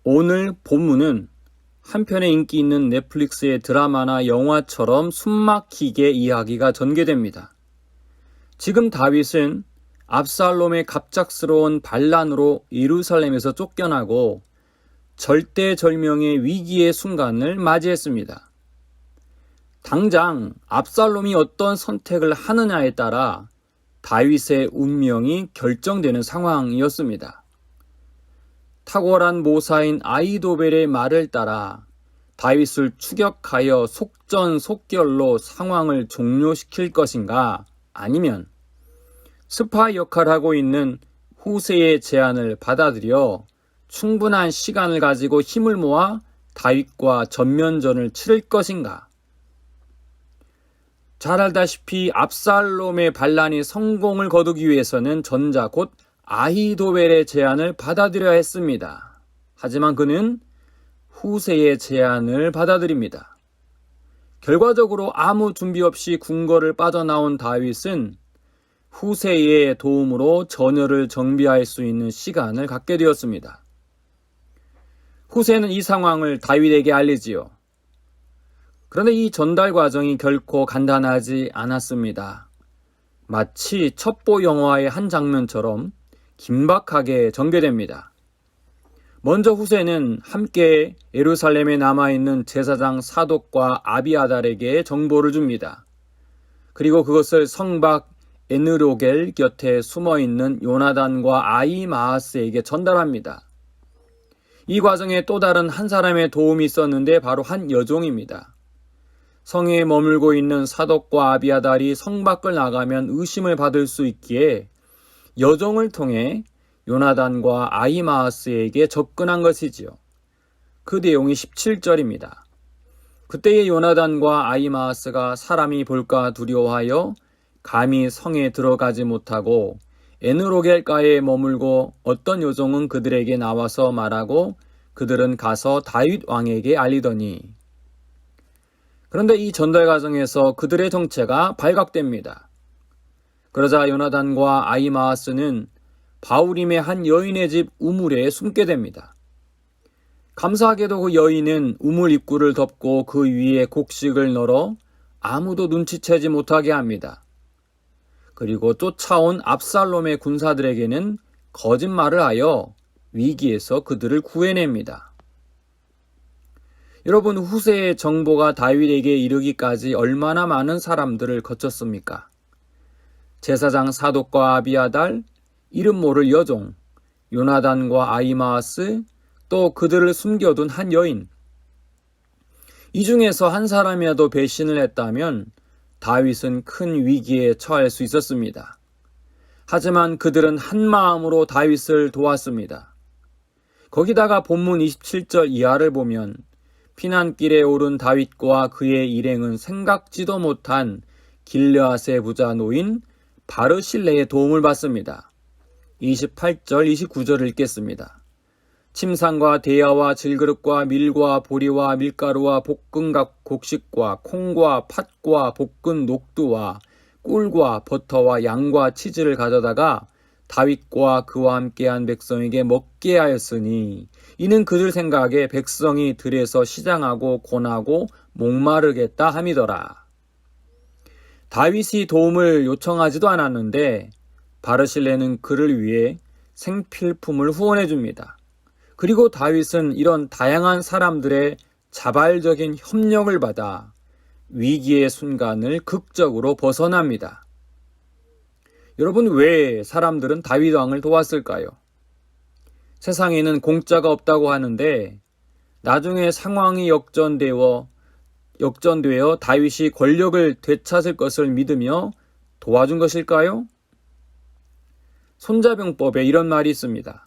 오늘 본문은 한편의 인기 있는 넷플릭스의 드라마나 영화처럼 숨막히게 이야기가 전개됩니다. 지금 다윗은 압살롬의 갑작스러운 반란으로 예루살렘에서 쫓겨나고 절대절명의 위기의 순간을 맞이했습니다. 당장 압살롬이 어떤 선택을 하느냐에 따라 다윗의 운명이 결정되는 상황이었습니다. 탁월한 모사인 아히도벨의 말을 따라 다윗을 추격하여 속전속결로 상황을 종료시킬 것인가, 아니면 스파이 역할을 하고 있는 후세의 제안을 받아들여 충분한 시간을 가지고 힘을 모아 다윗과 전면전을 치를 것인가. 잘 알다시피 압살롬의 반란이 성공을 거두기 위해서는 전자 곧 아히도벨의 제안을 받아들여야 했습니다. 하지만 그는 후세의 제안을 받아들입니다. 결과적으로 아무 준비 없이 궁궐을 빠져나온 다윗은 후세의 도움으로 전열을 정비할 수 있는 시간을 갖게 되었습니다. 후세는 이 상황을 다윗에게 알리지요. 그런데 이 전달 과정이 결코 간단하지 않았습니다. 마치 첩보 영화의 한 장면처럼 긴박하게 전개됩니다. 먼저 후세는 함께 예루살렘에 남아있는 제사장 사독과 아비아달에게 정보를 줍니다. 그리고 그것을 성박 에느로겔 곁에 숨어있는 요나단과 아히마아스에게 전달합니다. 이 과정에 또 다른 한 사람의 도움이 있었는데 바로 한 여종입니다. 성에 머물고 있는 사독과 아비아달이 성 밖을 나가면 의심을 받을 수 있기에 여종을 통해 요나단과 아히마아스에게 접근한 것이지요. 그 내용이 17절입니다. 그때의 요나단과 아히마아스가 사람이 볼까 두려워하여 감히 성에 들어가지 못하고 에느로겔가에 머물고 어떤 여종은 그들에게 나와서 말하고 그들은 가서 다윗 왕에게 알리더니, 그런데 이 전달 과정에서 그들의 정체가 발각됩니다. 그러자 요나단과 아히마아스는 바후림의 한 여인의 집 우물에 숨게 됩니다. 감사하게도 그 여인은 우물 입구를 덮고 그 위에 곡식을 널어 아무도 눈치채지 못하게 합니다. 그리고 쫓아온 압살롬의 군사들에게는 거짓말을 하여 위기에서 그들을 구해냅니다. 여러분, 후세의 정보가 다윗에게 이르기까지 얼마나 많은 사람들을 거쳤습니까? 제사장 사독과 아비아달, 이름 모를 여종, 요나단과 아히마아스, 또 그들을 숨겨둔 한 여인. 이 중에서 한 사람이라도 배신을 했다면 다윗은 큰 위기에 처할 수 있었습니다. 하지만 그들은 한 마음으로 다윗을 도왔습니다. 거기다가 본문 27절 이하를 보면 피난길에 오른 다윗과 그의 일행은 생각지도 못한 길르앗의 부자 노인 바르실레의 도움을 받습니다. 28절, 29절을 읽겠습니다. 침상과 대야와 질그릇과 밀과 보리와 밀가루와 볶은 곡식과 콩과 팥과 볶은 녹두와 꿀과 버터와 양과 치즈를 가져다가 다윗과 그와 함께한 백성에게 먹게 하였으니 이는 그들 생각에 백성이 들에서 시장하고 고나고 목마르겠다 함이더라. 다윗이 도움을 요청하지도 않았는데 바르실레는 그를 위해 생필품을 후원해 줍니다. 그리고 다윗은 이런 다양한 사람들의 자발적인 협력을 받아 위기의 순간을 극적으로 벗어납니다. 여러분, 왜 사람들은 다윗 왕을 도왔을까요? 세상에는 공짜가 없다고 하는데 나중에 상황이 역전되어 다윗이 권력을 되찾을 것을 믿으며 도와준 것일까요? 손자병법에 이런 말이 있습니다.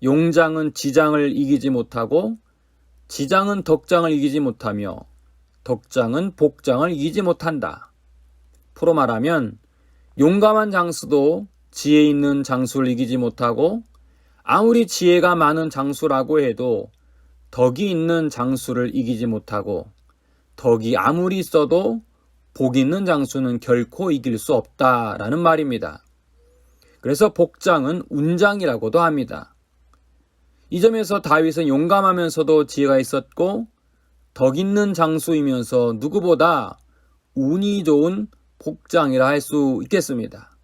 용장은 지장을 이기지 못하고 지장은 덕장을 이기지 못하며 덕장은 복장을 이기지 못한다. 풀어 말하면 용감한 장수도 지혜 있는 장수를 이기지 못하고 아무리 지혜가 많은 장수라고 해도 덕이 있는 장수를 이기지 못하고 덕이 아무리 있어도 복 있는 장수는 결코 이길 수 없다라는 말입니다. 그래서 복장은 운장이라고도 합니다. 이 점에서 다윗은 용감하면서도 지혜가 있었고 덕 있는 장수이면서 누구보다 운이 좋은 복장이라 할 수 있겠습니다.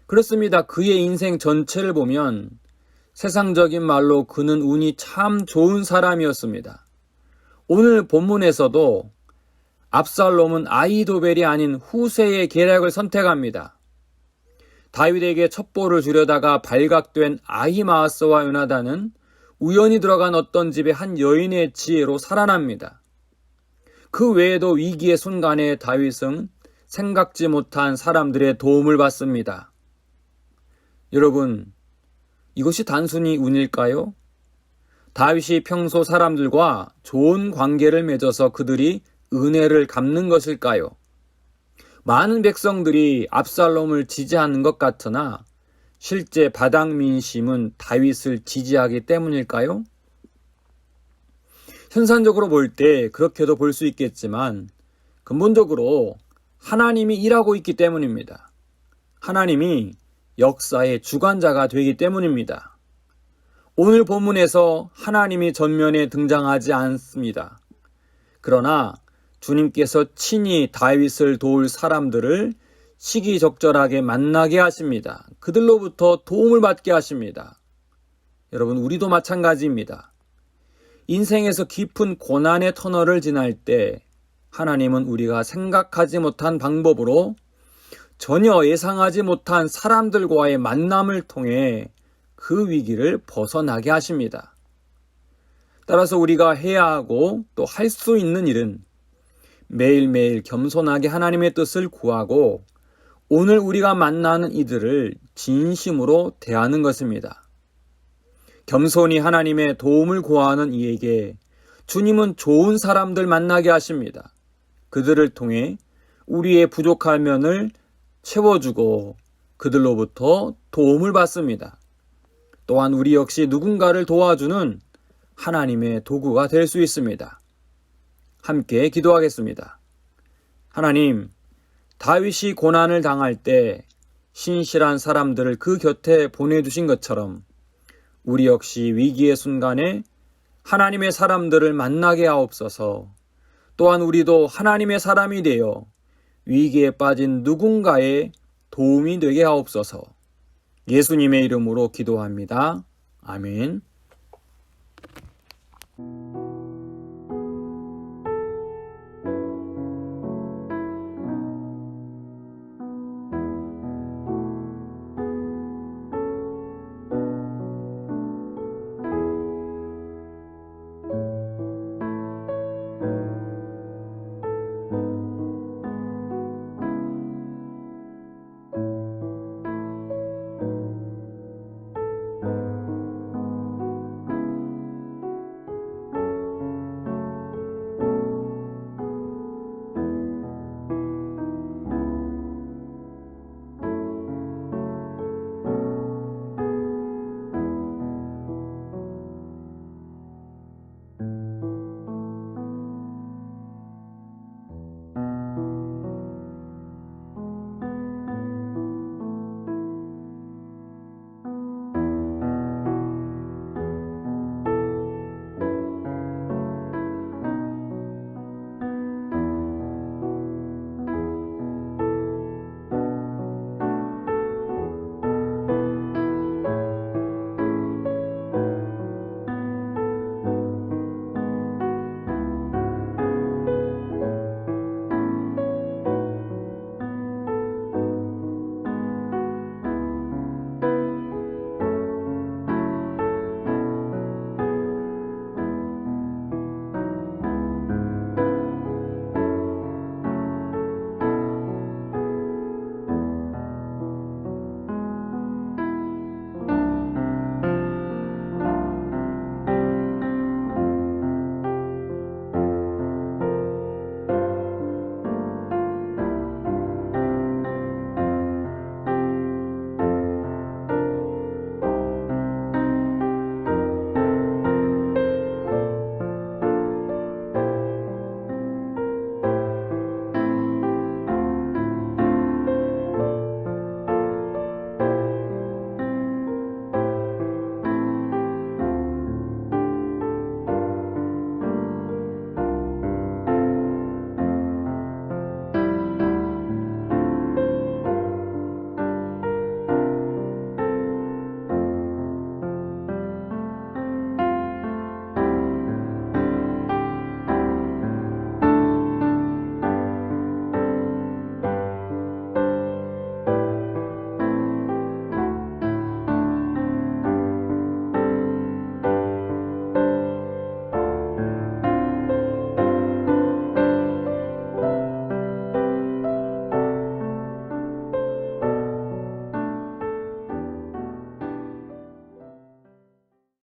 그렇습니다. 그의 인생 전체를 보면 세상적인 말로 그는 운이 참 좋은 사람이었습니다. 오늘 본문에서도 압살롬은 아히도벨이 아닌 후세의 계략을 선택합니다. 다윗에게 첩보를 주려다가 발각된 아히마아스와 요나단은 우연히 들어간 어떤 집의 한 여인의 지혜로 살아납니다. 그 외에도 위기의 순간에 다윗은 생각지 못한 사람들의 도움을 받습니다. 여러분, 이것이 단순히 운일까요? 다윗이 평소 사람들과 좋은 관계를 맺어서 그들이 은혜를 갚는 것일까요? 많은 백성들이 압살롬을 지지하는 것 같으나 실제 바닥 민심은 다윗을 지지하기 때문일까요? 현상적으로 볼 때 그렇게도 볼 수 있겠지만 근본적으로 하나님이 일하고 있기 때문입니다. 하나님이 역사의 주관자가 되기 때문입니다. 오늘 본문에서 하나님이 전면에 등장하지 않습니다. 그러나 주님께서 친히 다윗을 도울 사람들을 시기적절하게 만나게 하십니다. 그들로부터 도움을 받게 하십니다. 여러분, 우리도 마찬가지입니다. 인생에서 깊은 고난의 터널을 지날 때 하나님은 우리가 생각하지 못한 방법으로 전혀 예상하지 못한 사람들과의 만남을 통해 그 위기를 벗어나게 하십니다. 따라서 우리가 해야 하고 또 할 수 있는 일은 매일매일 겸손하게 하나님의 뜻을 구하고 오늘 우리가 만나는 이들을 진심으로 대하는 것입니다. 겸손히 하나님의 도움을 구하는 이에게 주님은 좋은 사람들 만나게 하십니다. 그들을 통해 우리의 부족한 면을 채워주고 그들로부터 도움을 받습니다. 또한 우리 역시 누군가를 도와주는 하나님의 도구가 될 수 있습니다. 함께 기도하겠습니다. 하나님, 다윗이 고난을 당할 때 신실한 사람들을 그 곁에 보내주신 것처럼 우리 역시 위기의 순간에 하나님의 사람들을 만나게 하옵소서. 또한 우리도 하나님의 사람이 되어 위기에 빠진 누군가의 도움이 되게 하옵소서. 예수님의 이름으로 기도합니다. 아멘.